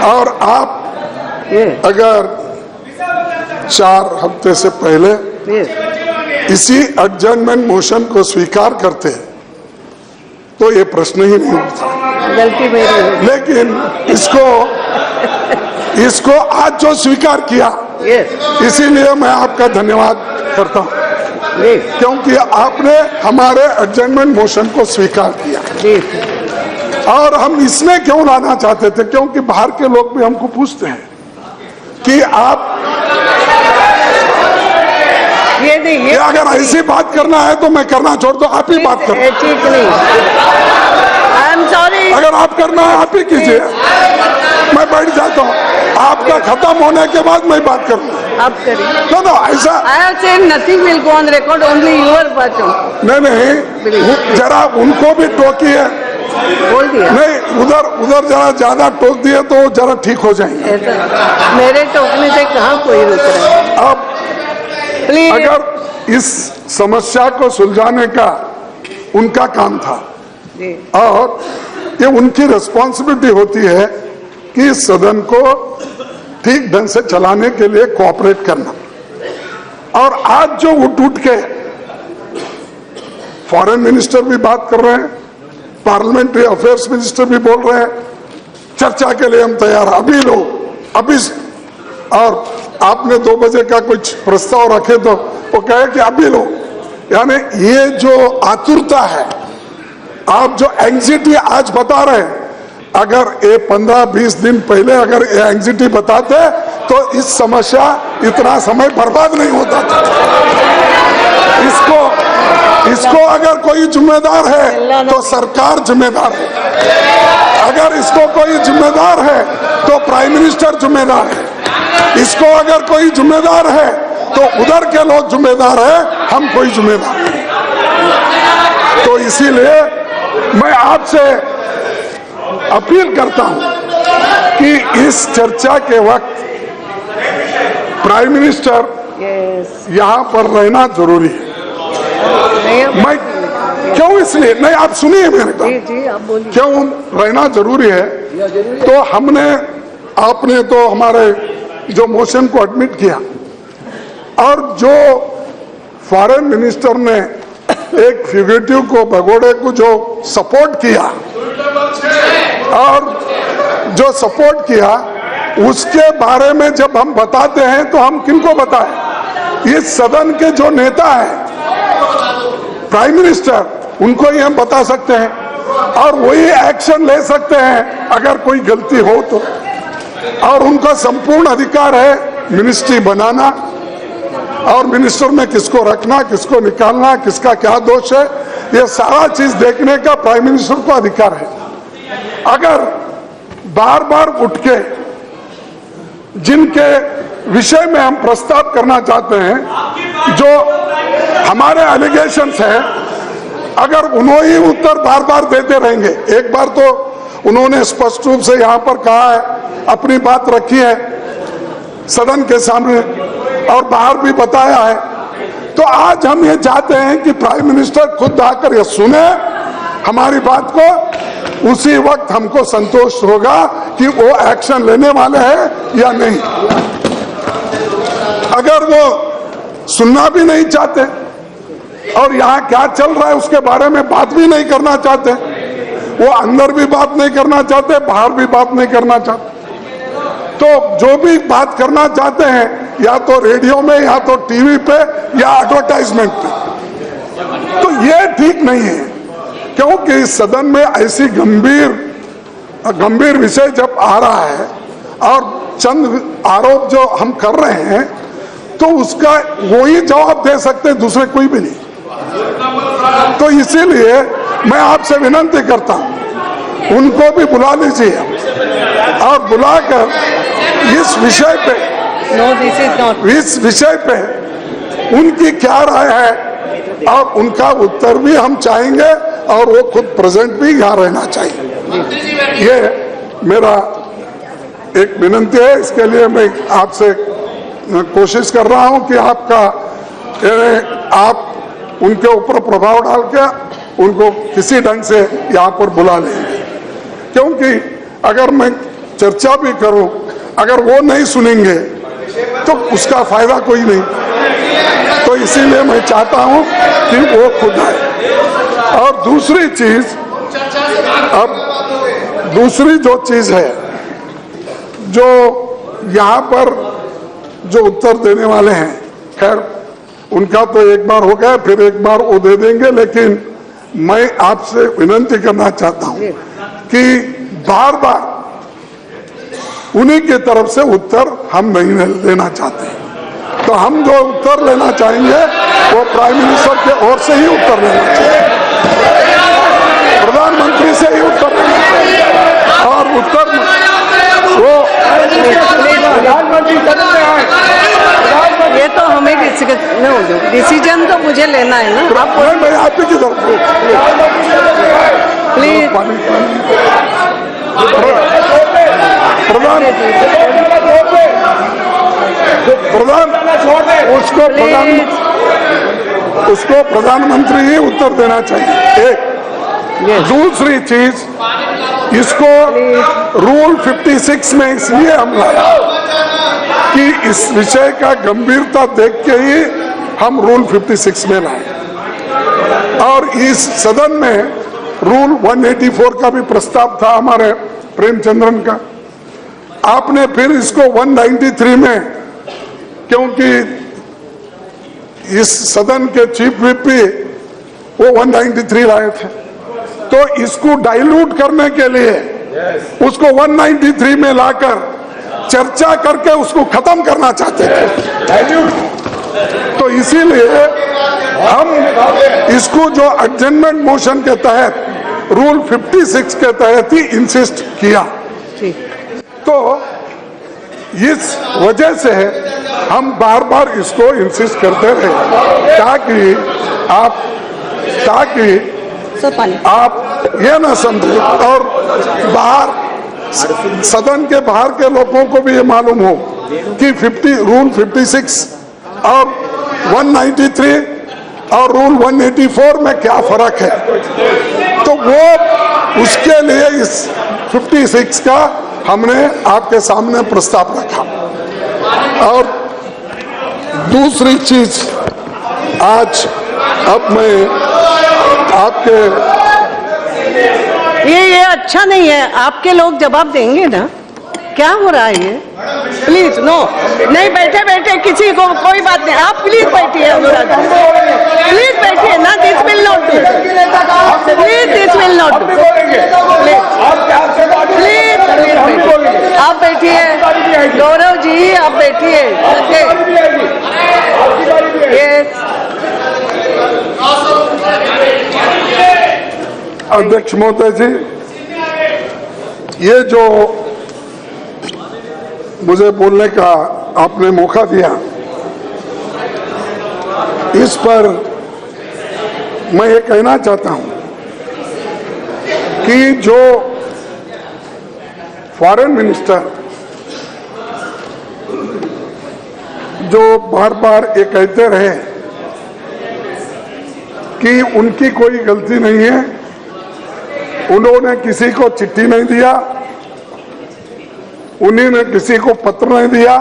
और आप अगर 4 हफ्ते से पहले इसी एडजर्नमेंट मोशन को स्वीकार करते तो ये प्रश्न ही नहीं उठता। गलती मेरी। लेकिन इसको आज जो स्वीकार किया, इसीलिए मैं आपका धन्यवाद करता हूँ, क्योंकि आपने हमारे एडजर्नमेंट मोशन को स्वीकार किया। और हम इसमें क्यों लाना चाहते थे, क्योंकि बाहर के लोग भी हमको पूछते हैं कि आप ये अगर ऐसी बात करना है तो मैं करना छोड़ दो, आप ही बात करो। ठीक नहीं, आई एम सॉरी। अगर आप करना है आप ही कीजिए, मैं बैठ जाता हूँ। आपका खत्म होने के बाद मैं बात करूँगा। आप करिए। नो ऐसा I have said nothing will go on record, only your बात। नहीं, जरा उनको भी टोकिए। बोल दिया नहीं, उधर जरा ज्यादा टोक दिए तो जरा ठीक हो जाएंगे। मेरे टोकने से कहाँ कोई रुक रहा है। अब अगर इस समस्या को सुलझाने का उनका काम था और ये उनकी रिस्पॉन्सिबिलिटी होती है कि सदन को ठीक ढंग से चलाने के लिए कोऑपरेट करना। और आज जो उठ के फॉरेन मिनिस्टर भी बात कर रहे हैं, पार्लियामेंट्री अफेयर्स मिनिस्टर भी बोल रहे हैं चर्चा के लिए हम तैयार, अभी लो अभी। और आपने 2 बजे का कुछ प्रस्ताव रखे तो वो कहे कि अभी लो। यानी ये जो आतुरता है, आप जो एंग्जाइटी आज बता रहे हैं, अगर ये 15-20 दिन पहले अगर ये एंग्जाइटी बताते तो इस समस्या इतना समय बर्बाद नहीं होता था। इसको अगर कोई जिम्मेदार है तो सरकार जिम्मेदार है, अगर इसको कोई जिम्मेदार है तो प्राइम मिनिस्टर जिम्मेदार है, इसको अगर कोई जिम्मेदार है तो उधर के लोग जिम्मेदार है, हम कोई जिम्मेदार नहीं। तो इसीलिए मैं आपसे अपील करता हूं कि इस चर्चा के वक्त प्राइम मिनिस्टर यहां पर रहना जरूरी है। मैं क्यों, इसलिए नहीं, आप सुनिए मेरे बात, क्यों रहना जरूरी है। तो आपने तो हमारे जो मोशन को एडमिट किया और जो फॉरेन मिनिस्टर ने एक फ्यूगिटिव को, भगोड़े को जो सपोर्ट किया और जो सपोर्ट किया, उसके बारे में जब हम बताते हैं तो हम किनको बताएं? इस सदन के जो नेता है प्राइम मिनिस्टर, उनको ही हम बता सकते हैं और वही एक्शन ले सकते हैं अगर कोई गलती हो तो। और उनका संपूर्ण अधिकार है मिनिस्ट्री बनाना और मिनिस्टर में किसको रखना, किसको निकालना, किसका क्या दोष है, ये सारा चीज देखने का प्राइम मिनिस्टर को अधिकार है। अगर बार बार उठ के जिनके विषय में हम प्रस्ताव करना चाहते हैं, जो हमारे एलिगेशंस है, अगर उन्होंने ही उत्तर बार बार देते रहेंगे, एक बार तो उन्होंने स्पष्ट रूप से यहाँ पर कहा है, अपनी बात रखी है सदन के सामने और बाहर भी बताया है, तो आज हम ये चाहते हैं कि प्राइम मिनिस्टर खुद आकर ये सुने हमारी बात को, उसी वक्त हमको संतोष होगा कि वो एक्शन लेने वाले हैं या नहीं। अगर वो सुनना भी नहीं चाहते और यहाँ क्या चल रहा है उसके बारे में बात भी नहीं करना चाहते, वो अंदर भी बात नहीं करना चाहते, बाहर भी बात नहीं करना चाहते, तो जो भी बात करना चाहते हैं या तो रेडियो में या तो टीवी पे या एडवर्टाइजमेंट पे, तो ये ठीक नहीं है। क्योंकि इस सदन में ऐसी गंभीर विषय जब आ रहा है और चंद आरोप जो हम कर रहे हैं, तो उसका वही जवाब दे सकते, दूसरे कोई भी नहीं। तो इसीलिए मैं आपसे विनती करता हूं, उनको भी बुला लीजिए और बुलाकर इस विषय पे उनकी क्या राय है और उनका उत्तर भी हम चाहेंगे और वो खुद प्रेजेंट भी यहाँ रहना चाहिए। ये मेरा एक विनती है, इसके लिए मैं आपसे कोशिश कर रहा हूं कि आप उनके ऊपर प्रभाव डाल के उनको किसी ढंग से यहाँ पर बुला लेंगे। क्योंकि अगर मैं चर्चा भी करूं, अगर वो नहीं सुनेंगे तो उसका फायदा कोई नहीं। तो इसीलिए मैं चाहता हूं कि वो खुद आए। और दूसरी चीज, अब दूसरी जो चीज है, जो यहाँ पर जो उत्तर देने वाले हैं, खैर उनका तो एक बार हो गया, फिर एक बार वो दे देंगे, लेकिन मैं आपसे विनती करना चाहता हूं कि बार बार उन्हीं की तरफ से उत्तर हम नहीं लेना चाहते। तो हम जो उत्तर लेना चाहेंगे वो प्राइम मिनिस्टर के ओर से ही उत्तर लेना चाहिए, प्रधानमंत्री से ही उत्तर लेना चाहिए। और उत्तर वो ये तो हमें डिसीजन तो मुझे लेना है ना। आप मैं आप ही की तरफ से प्लीज उसको प्रधानमंत्री ही उत्तर देना चाहिए। एक दूसरी चीज, इसको रूल 56 में इसलिए हम लाया कि इस विषय का गंभीरता देख के ही हम रूल 56 में लाए। और इस सदन में रूल 184 का भी प्रस्ताव था हमारे प्रेमचंद्रन का। आपने फिर इसको 193 में, क्योंकि इस सदन के चीफ व्हिप भी वो 193 लाए थे, तो इसको डाइल्यूट करने के लिए उसको 193 में लाकर चर्चा करके उसको खत्म करना चाहते थे। तो इसीलिए हम इसको जो एडजमेंट मोशन के तहत रूल 56 के तहत ही इंसिस्ट किया। तो इस वजह से हम बार बार इसको इंसिस्ट करते रहे ताकि आप ये ना समझे और बाहर सदन के बाहर के लोगों को भी ये मालूम हो कि रूल 56 और 193 और रूल 184 में क्या फर्क है। तो वो उसके लिए इस 56 का हमने आपके सामने प्रस्ताव रखा। और दूसरी चीज, आज अब मैं आपके ये अच्छा नहीं है। आपके लोग जवाब देंगे ना। क्या हो रहा है ये? प्लीज नो, नहीं बैठे बैठे किसी को कोई बात नहीं। आप प्लीज बैठिए, प्लीज बैठिए ना। This will not do, please this will not do, please आप बैठिए। गौरव जी आप बैठिए। अध्यक्ष महोदय जी, ये जो मुझे बोलने का आपने मौका दिया, इस पर मैं ये कहना चाहता हूं कि जो फॉरेन मिनिस्टर जो बार बार ये कहते रहे कि उनकी कोई गलती नहीं है, उन्होंने किसी को चिट्ठी नहीं दिया, उन्हीं ने किसी को पत्र नहीं दिया,